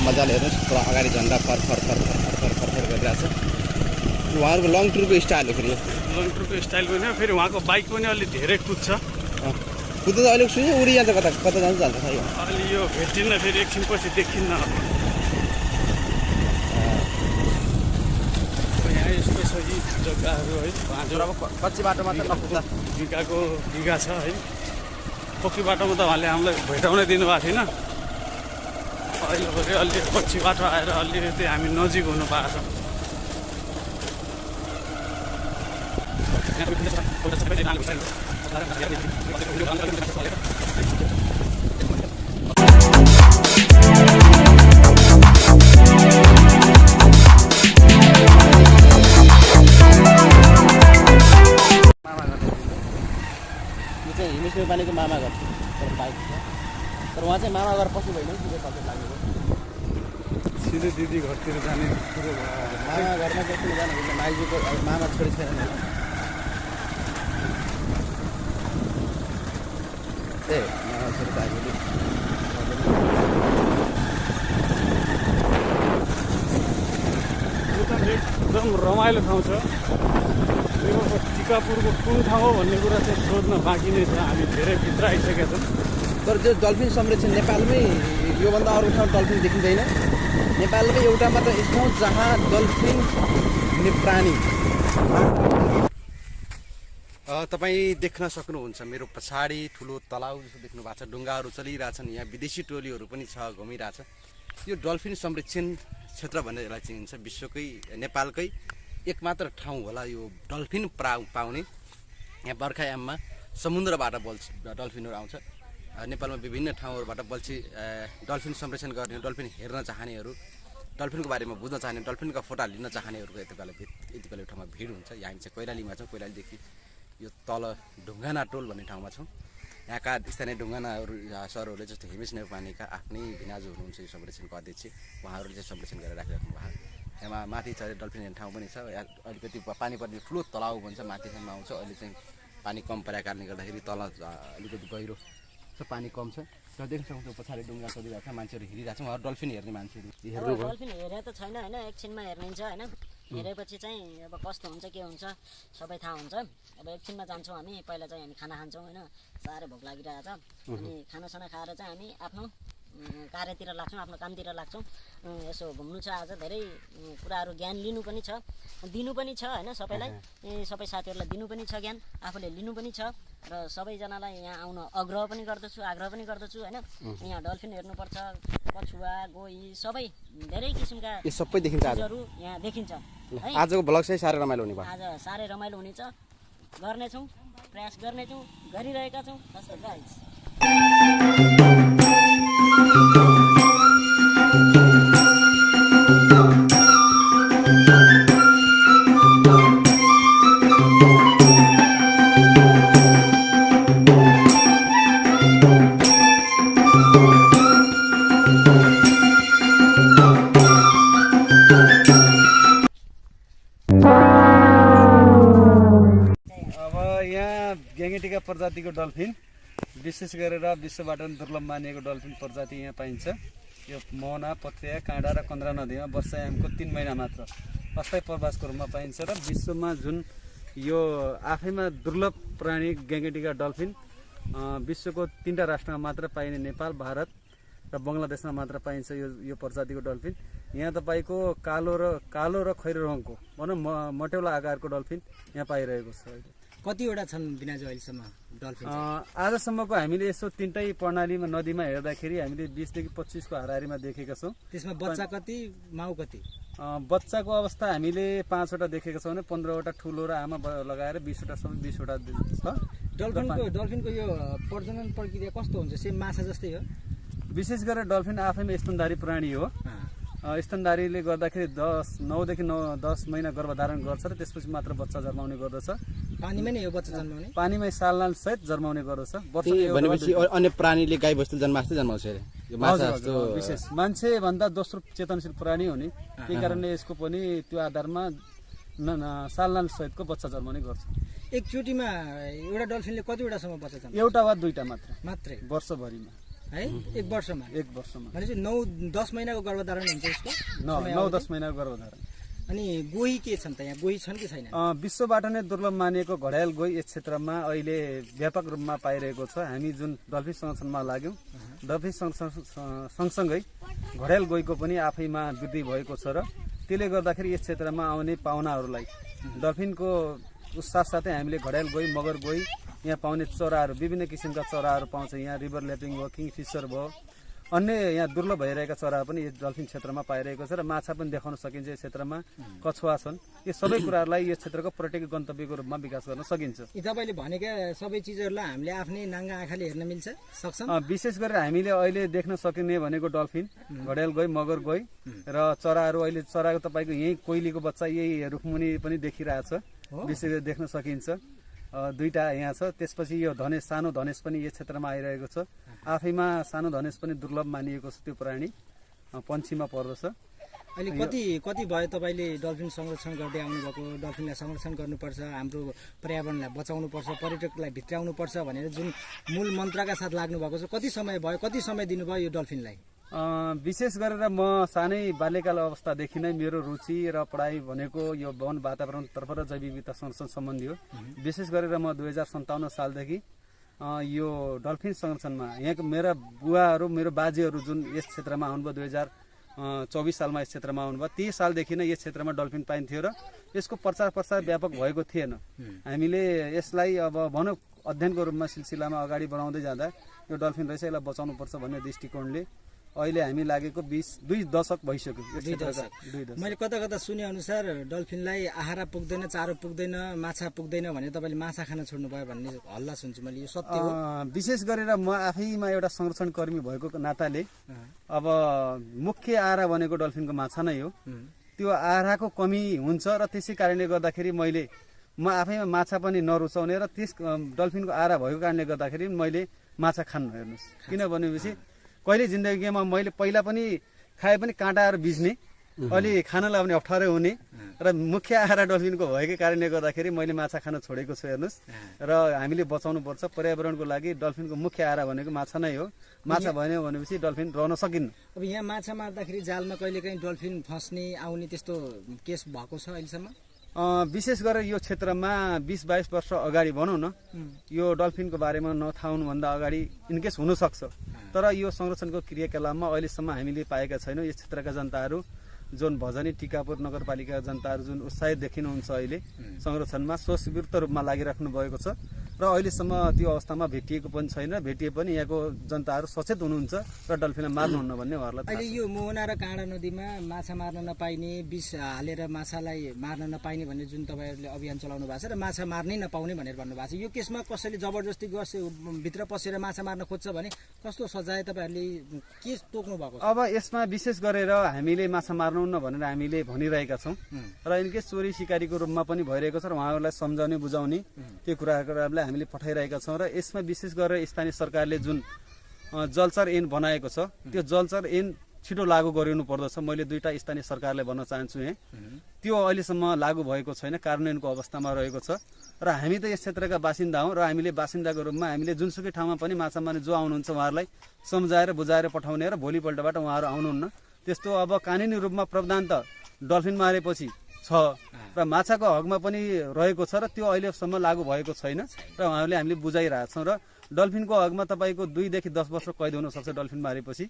मजाले हेर्नुहोस् पुरा अगाडि झन्डा फर गरिरहेछ। उहाँहरूको लङ टुरको स्टाइल हो फेरि यो। लङ टुरको स्टाइल पनि हो, फेरि उहाँको बाइक पनि अलि धेरै कुद्छ। कुद्दा त अलिक सुन्यो उडी जान्छ, कता कता जान्छ खै अलि यो भेटिन्न, फेरि एकछिनपछि देखिन्न। यहाँ यस्तो छ यी जग्गाहरू है, अब कच्ची बाटोमा त नकुद्दा बिगाको बिगा छ है। पक्की बाटोमा त उहाँले हामीलाई भेटाउनै दिनुभएको थिएन। अहिले फेरि अलि कच्ची बाटो आएर अलिकति हामी नजिक हुनु पाएको छ। हिमेश नेपालीको मामा घर तर बाइक छ, तर उहाँ चाहिँ मामा घर पस्नु भएन, सिधै सब्जेक्ट लागेको सिधै दिदी घरतिर जाने कुरो भयो। मामा घरमा बस्नु जानु हुन्छ, माइजूको मामा छोरी छैन ए मामा छोरी त आइपुग्यो। एकदम रमाइलो ठाउँ छ। टिकापुरको कुन ठाउँ हो भन्ने कुरा चाहिँ सोध्न बाँकी नै छ, हामी धेरै भित्र आइसकेका छौँ। तर त्यो डल्फिन संरक्षण नेपालमै योभन्दा अरू ठाउँ डल्फिन देखिँदैन। नेपालमै एउटा मात्र यस्तो ठाउँ जहाँ डल्फिन भन्ने प्राणी तपाईँ देख्न सक्नुहुन्छ। मेरो पछाडि ठुलो तलाउ जस्तो देख्नु भएको छ, ढुङ्गाहरू चलिरहेछन्, यहाँ विदेशी टोलीहरू पनि छ घुमिरहेछ। यो डल्फिन संरक्षण क्षेत्र भनेर यसलाई चिनिन्छ। विश्वकै नेपालकै एकमात्र ठाउँ होला यो डल्फिन पाउने। यहाँ बर्खायाममा समुद्रबाट डल्फिनहरू आउँछ। नेपालमा विभिन्न ठाउँहरूबाट डल्फिन संरक्षण गर्ने, डल्फिन हेर्न चाहनेहरू, डल्फिनको बारेमा बुझ्न चाहने, डल्फिनका फोटा लिन चाहनेहरूको यति बेला यो ठाउँमा भिड हुन्छ। यहाँ हामी चाहिँ कैलालीमा छौँ। कैलालीदेखि यो तल ढुङ्गाना टोल भन्ने ठाउँमा छौँ। यहाँका स्थानीय ढुङ्गानाहरू सरहरूले जस्तो हिमेश नेपालीका आफ्नै भिनाजु हुनुहुन्छ यो संरक्षणको अध्यक्ष, उहाँहरूले चाहिँ संरक्षण गरेर राखिराख्नु भएको। यहाँ माथि चाहिँ डल्फिन हेर्ने ठाउँ पनि छ। अलिकति पानी पर्ने ठुलो तलाउ भन्छ, माथिसम्म आउँछ। अहिले चाहिँ पानी कम परेको कारणले गर्दाखेरि तल अलिकति गहिरो छ, पानी कम छ। र देख्न सक्छौँ पछाडि ढुङ्गा चलिरहेको छ, मान्छेहरू हिँडिरहेको छ। उहाँहरू डल्फिन हेर्ने मान्छेहरू हेर्नुभयो। डल्फिन हेरे त छैन होइन, एकछिनमा हेर्नुहुन्छ होइन। हेरेपछि चाहिँ अब कस्तो हुन्छ के हुन्छ सबै थाहा हुन्छ। अब एकछिनमा जान्छौँ हामी, पहिला चाहिँ हामी खाना खान्छौँ होइन, साह्रै भोक लागिरहेछ। अनि खानासाना खाएर चाहिँ हामी आफ्नो कार्यतिर लाग्छौँ, आफ्नो कामतिर लाग्छौँ। यसो घुम्नु छ आज, धेरै कुराहरू ज्ञान लिनु पनि छ, दिनु पनि छ होइन। सबैलाई सबै साथीहरूलाई दिनु पनि छ ज्ञान, आफूले लिनु पनि छ। र सबैजनालाई यहाँ आउन आग्रह पनि गर्दछु होइन। यहाँ डल्फिन हेर्नुपर्छ, कछुवा, गोही सबै धेरै किसिमका यो सबै देखिन्छ आज यहाँ देखिन्छ है। आजको भ्लग चाहिँ साह्रै रमाइलो हुने भयो। आज साह्रै रमाइलो हुनेछ, गर्नेछौँ, प्रयास गर्नेछौँ, गरिरहेका छौँ। हस् गाइस। गेङ्गेटिका प्रजातिको डल्फिन, विशेष गरेर विश्वबाट दुर्लभ मानिएको डल्फिन प्रजाति यहाँ पाइन्छ। यो मोहना, पत्रिया, काँडा र कन्द्रा नदीमा वर्षायामको 3 महिना मात्र अस्थायी प्रवासको रूपमा पाइन्छ। र विश्वमा जुन यो आफैमा दुर्लभ प्राणी गेङ्गेटिका डल्फिन विश्वको 3टा राष्ट्रमा मात्र पाइने नेपाल, भारत र बङ्गलादेशमा मात्र पाइन्छ यो प्रजातिको डल्फिन। यहाँ तपाईँको कालो र खैरो रङको भनौँ मटेौला आकारको डल्फिन यहाँ पाइरहेको छ। कतिवटा छन् बिनाजु अहिलेसम्म डल्फिन? आजसम्मको हामीले यसो 3टै प्रणालीमा नदीमा हेर्दाखेरि हामीले 20 देखि 25 को हाराहारीमा देखेका छौँ। त्यसमा बच्चा कति, माउ कति? बच्चाको अवस्था हामीले 5वटा देखेका छौँ भने 15वटा ठुलो र आमा लगाएर 20वटा सबै 20वटा छ। डल्फिनको यो प्रजनन प्रक्रिया कस्तो हुन्छ? सेम माछा जस्तै हो? विशेष गरेर डल्फिन आफैमा स्तनधारी प्राणी हो। स्तनधारीले गर्दाखेरि 9 देखि 10 महिना गर्भधारण गर्छ र त्यसपछि मात्र बच्चा जन्माउने गर्दछ। पानीमै नै हो बच्चा जन्माउने? पानीमै सालनाल सहित जर्माउने गर्दछ। भनेपछि अन्य प्राणीले गाई बस्तु जन्माउँछ अरे यो माछा जस्तो। विशेष मान्छे भन्दा दोस्रो चेतनशील प्राणी हो नि, त्यही कारणले यसको पनि त्यो आधारमा सालनाल सहितको बच्चा जन्माउने गर्छ। एकचोटिमा एउटा डल्फिनले कतिवटासम्म बच्चा जन्माउँछ? एउटा वा दुईटा मात्रै मात्रै वर्षभरिमा। है 1 वर्षमा 1 वर्षमा भनेपछि 9-10 महिनाको गर्भधारण हुन्छ यसको 9-10 महिनाको गर्भधारण। अनि गोही के छन् त यहाँ गोही छन् कि छैन विश्वबाट नै दुर्लभ मानिएको घडियाल गोही यस क्षेत्रमा अहिले व्यापक रूपमा पाइरहेको छ। हामी जुन डल्फिन संरक्षणमा लाग्यौँ डल्फिन सँगसँगै घडियाल गोहीको पनि आफैमा वृद्धि भएको छ र त्यसले गर्दाखेरि यस क्षेत्रमा आउने पाहुनाहरूलाई डल्फिनको साथसाथै हामीले घडियाल गोही मगर गोही यहाँ पाउने चराहरू विभिन्न किसिमका चराहरू पाउँछ। यहाँ रिभर ल्यापिङ भयो किङफिसर भयो अन्य यहाँ दुर्लभ भइरहेका चराहरू पनि यस डल्फिन क्षेत्रमा पाइरहेको छ र माछा पनि देखाउन सकिन्छ। यस क्षेत्रमा कछुवा छन्। यो सबै कुराहरूलाई यस क्षेत्रको पर्यटकीय गन्तव्यको रूपमा विकास गर्न सकिन्छ। यी तपाईँले भनेका सबै चिजहरूलाई हामीले आफ्नै नाङ्गा आँखाले हेर्न मिल्छ सक्छौँ। विशेष गरेर हामीले अहिले देख्न सकिने भनेको डल्फिन घडियाल गोही मगर गोही र चराहरू अहिले चराको तपाईँको यही कोइलीको बच्चा यही रुखमुनि पनि देखिरहेछ विशेष गरी देख्न सकिन्छ। 2टा यहाँ छ। त्यसपछि यो धनेश सानो धनेश पनि यस क्षेत्रमा आइरहेको छ। आफैमा सानो धनेश पनि दुर्लभ मानिएको छ। त्यो प्राणी पन्छीमा पर्दछ। अहिले कति भयो तपाईँले डल्फिन संरक्षण गर्दै आउनुभएको डल्फिनलाई संरक्षण गर्नुपर्छ हाम्रो पर्यावरणलाई बचाउनुपर्छ पर्यटकलाई भित्राउनुपर्छ भनेर जुन मूल मन्त्रका साथ लाग्नु भएको छ कति समय भयो कति समय दिनुभयो यो डल्फिनलाई विशेष गरेर म सानै बाल्यकाल अवस्थादेखि नै मेरो रुचि र पढाइ भनेको यो वन वातावरणतर्फ र जैव विविधता संरक्षण सम्बन्धी हो। विशेष गरेर म 2057 सालदेखि यो डल्फिन संरक्षणमा यहाँको मेरा बुवाहरू मेरो बाजेहरू जुन यस क्षेत्रमा आउनुभयो 2024 सालमा यस क्षेत्रमा आउनुभयो त्यही सालदेखि नै यस क्षेत्रमा डल्फिन पाइन्थ्यो र यसको प्रचार प्रसार व्यापक भएको थिएन। हामीले यसलाई अब भनौँ अध्ययनको रूपमा सिलसिलामा अगाडि बढाउँदै जाँदा यो डल्फिन रहेछ यसलाई बचाउनुपर्छ भन्ने दृष्टिकोणले अहिले हामी लागेको 2 दशक भइसक्यो। 2 दशक मैले कता कता सुने अनुसार डल्फिनलाई आहारा पुग्दैन चारो पुग्दैन माछा पुग्दैन भने तपाईँले माछा खान छोड्नु भयो भन्ने हल्ला सुन्छु मैले यो सत्य हो? विशेष गरेर म आफैमा एउटा संरक्षण कर्मी भएको नाताले अब मुख्य आहारा भनेको डल्फिनको माछा नै हो। त्यो आहाराको कमी हुन्छ र त्यसै कारणले गर्दाखेरि म आफैमा माछा पनि नरुचाउने र त्यस डल्फिनको आहारा भएको कारणले गर्दाखेरि मैले माछा खान्न हेर्नुहोस्। किनभनेपछि कहिले जिन्दगीमा मैले पहिला पनि खाए पनि काँटाहरू बिज्ने अलि खान लाग्ने अप्ठ्यारो हुने र मुख्य आहारा डल्फिनको भएको कारणले गर्दाखेरि मैले माछा खान छोडेको छु हेर्नुहोस्। र हामीले बचाउनुपर्छ पर्यावरणको लागि डल्फिनको मुख्य आहारा भनेको माछा नै हो। माछा भएन भनेपछि डल्फिन रहन सकिन्न। अब यहाँ माछा मार्दाखेरि जालमा कहिलेकाहीँ डल्फिन फस्ने आउने त्यस्तो केस भएको छ अहिलेसम्म? विशेष गरेर यो क्षेत्रमा 20-22 वर्ष अगाडि भनौँ न यो डल्फिनको बारेमा नथाहा हुनुभन्दा अगाडि इनकेस हुनसक्छ। तर यो संरक्षणको क्रियाकलापमा अहिलेसम्म हामीले पाएका छैनौँ। यस क्षेत्रका जनताहरू जुन भजनी टिकापुर नगरपालिकाका जनताहरू जुन उत्साहित देखिनुहुन्छ अहिले संरक्षणमा स्वस्फूर्त रूपमा लागिराख्नु भएको छ र अहिलेसम्म त्यो अवस्थामा भेटिएको पनि छैन। भेटिए पनि यहाँको जनताहरू सचेत हुनुहुन्छ र डल्फिनलाई मार्नुहुन्न भन्ने उहाँहरूलाई अहिले यो मोहना र काँडा नदीमा माछा मार्न नपाइने विष हालेर माछालाई मार्न नपाइने भन्ने जुन तपाईँहरूले अभियान चलाउनु भएको छ र माछा मार्नै नपाउने भनेर भन्नुभएको छ यो केसमा कसैले जबरजस्ती भित्र पसेर माछा मार्न खोज्छ भने कस्तो सजाय तपाईँहरूले के तोक्नु भएको छ? अब यसमा विशेष गरेर हामीले माछा मार्नुहुन्न भनेर हामीले भनिरहेका छौँ र इनकेस चोरी सिकारीको रूपमा पनि भइरहेको छ र उहाँहरूलाई सम्झाउने बुझाउने त्यो कुराहरूलाई हामीले पठाइरहेका छौँ। र यसमा विशेष गरेर स्थानीय सरकारले जुन जलचर ऐन बनाएको छ त्यो जलचर ऐन छिटो लागू गरिनु पर्दछ। मैले 2टा स्थानीय सरकारलाई भन्न चाहन्छु यहाँ त्यो अहिलेसम्म लागू भएको छैन कार्यान्वयनको अवस्थामा रहेको छ। र हामी त यस क्षेत्रका बासिन्दा हौँ र हामीले बासिन्दाको रूपमा हामीले जुनसुकै ठाउँमा पनि माछा मार्ने जो आउनुहुन्छ उहाँहरूलाई सम्झाएर बुझाएर पठाउने र भोलिपल्टबाट उहाँहरू आउनुहुन्न। त्यस्तो अब कानुनी रूपमा प्रावधान त डल्फिन मारेपछि छ र माछाको हकमा पनि रहेको छ र त्यो अहिलेसम्म लागू भएको छैन र उहाँहरूले हामीले बुझाइरहेछौँ। र डल्फिनको हकमा तपाईँको 2 देखि 10 वर्ष कैद हुनसक्छ डल्फिन मारेपछि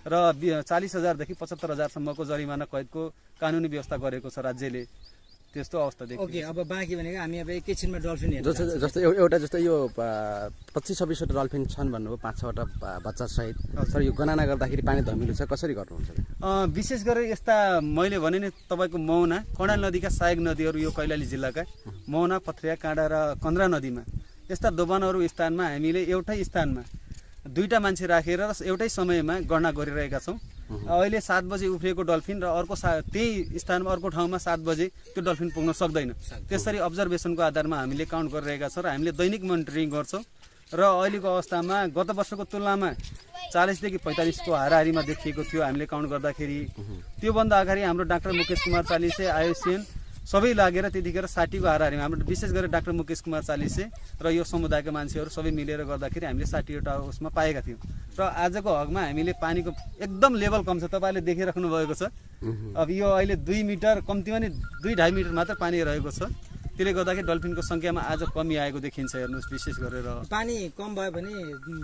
र 40,000 देखि 75,000 जरिमाना कैदको कानुनी व्यवस्था गरेको छ राज्यले। त्यस्तो अवस्था देखिन्छ। ओके अब बाँकी भनेको हामी अब एकैछिनमा डल्फिन जस्तो एउटा जस्तो यो 25-26वटा डल्फिन छन् भन्नुभयो 5-6वटा बच्चा सहित सर यो गणना गर्दाखेरि पानी धमिलो छ कसरी गर्नुहुन्छ? विशेष गरेर यस्ता मैले भने नि तपाईँको मोहना कर्णाली नदीका सहायक नदीहरू यो कैलाली जिल्लाका मोहना पथरिया काँडा र कन्द्रा नदीमा यस्ता दोभानहरू स्थानमा हामीले एउटै स्थानमा 2टा मान्छे राखेर एउटै समयमा गणना गरिरहेका छौँ। अहिले 7 बजे उफ्रिएको डल्फिन र अर्को त्यही स्थानमा अर्को ठाउँमा 7 बजे त्यो डल्फिन पुग्न सक्दैन। त्यसरी अब्जर्भेसनको आधारमा हामीले काउन्ट गरिरहेका छौँ र हामीले दैनिक मोनिटरिङ गर्छौँ। र अहिलेको अवस्थामा गत वर्षको तुलनामा 40 देखि 45 को हाराहारीमा देखिएको थियो हामीले काउन्ट गर्दाखेरि। त्योभन्दा अगाडि हाम्रो डाक्टर मुकेश कुमार चालिसे आयुसिएन सबै लागेर त्यतिखेर 60 को हाराहारीमा हाम्रो विशेष गरेर डाक्टर मुकेश कुमार चालिसे र यो समुदायका मान्छेहरू सबै मिलेर गर्दाखेरि हामीले 60 वटा उसमा पाएका थियौँ र आजको हकमा हामीले पानीको एकदम लेभल कम छ तपाईँले देखिराख्नु भएको छ अब यो अहिले 2 मिटर कम्तीमा नि 2.5 मिटर मात्र पानी रहेको छ त्यसले गर्दाखेरि डल्फिनको सङ्ख्यामा आज कमी आएको देखिन्छ हेर्नुहोस् विशेष गरेर पानी कम भयो भने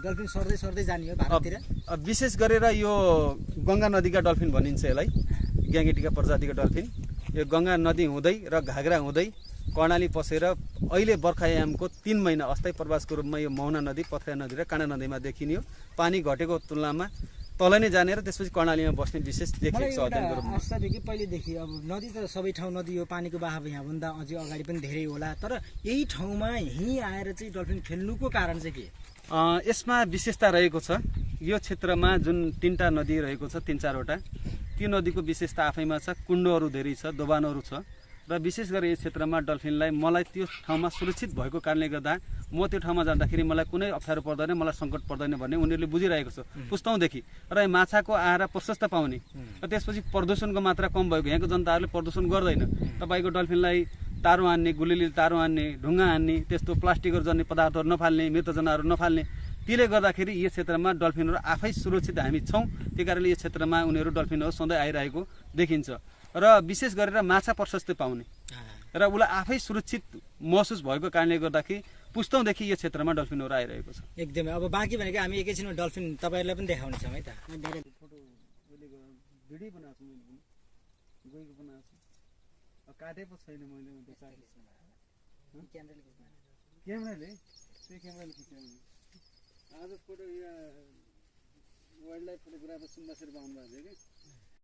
डल्फिन सर्दै सर्दै जाने हो भारततिर अब विशेष गरेर यो गङ्गा नदीका डल्फिन भनिन्छ यसलाई ग्याङ्गेटिका प्रजातिको डल्फिन यो गङ्गा नदी हुँदै र घाग्रा हुँदै कर्णाली पसेर अहिले बर्खायामको 3 महिना अस्थायी प्रवासको रूपमा यो मोहना नदी पथरिया नदी र काँडा नदीमा देखिने पानी घटेको तुलनामा तल नै जाने र त्यसपछि कर्णालीमा बस्ने विशेष देखिएको छ अध्ययनको रूपमा आशा थियो कि पहिलेदेखि अब नदी त सबै ठाउँ नदी हो पानीको बहाव यहाँभन्दा अझै अगाडि पनि धेरै होला तर यही ठाउँमा यहीँ आएर चाहिँ डल्फिन खेल्नुको कारण चाहिँ के यसमा विशेषता रहेको छ यो क्षेत्रमा जुन 3टा नदी रहेको छ 3-4 वटा त्यो नदीको विशेषता आफैमा छ कुण्डहरू धेरै छ दोबानहरू छ र विशेष गरी यस क्षेत्रमा डल्फिनलाई मलाई त्यो ठाउँमा सुरक्षित भएको कारणले गर्दा म त्यो ठाउँमा जाँदाखेरि मलाई कुनै अप्ठ्यारो पर्दैन मलाई सङ्कट पर्दैन भन्ने उनीहरूले बुझिरहेको छ पुस्तौँदेखि र माछाको आहारा प्रशस्त पाउने र त्यसपछि प्रदूषणको मात्रा कम भएको यहाँको जनताहरूले प्रदूषण गर्दैन तपाईँको डल्फिनलाई तारो हान्ने गुलिले तारो हान्ने ढुङ्गा हान्ने त्यस्तो प्लास्टिकहरू जन्ने पदार्थहरू नफाल्ने मृत जनावरहरू नफाल्ने त्यसले गर्दाखेरि यो क्षेत्रमा डल्फिनहरू आफै सुरक्षित हामी छौँ त्यही कारणले यो क्षेत्रमा उनीहरू डल्फिनहरू सधैँ आइरहेको देखिन्छ र विशेष गरेर माछा प्रशस्त पाउने र उसलाई आफै सुरक्षित महसुस भएको कारणले गर्दाखेरि पुस्तौँदेखि यो क्षेत्रमा डल्फिनहरू आइरहेको छ एकदमै अब बाँकी भनेको हामी एकैछिनमा डल्फिन तपाईँहरूलाई पनि देखाउने छौँ है त धेरै फोटो भिडियो बनाएको छु मैले गएको बनाएको छु काटेको छैन मैले क्यामेराले त्यही क्यामेराले खिच्यो आज फोटो यहाँ वाइल्ड लाइफ फोटोग्राफर सुन्दासेर पाउनु भएको थियो कि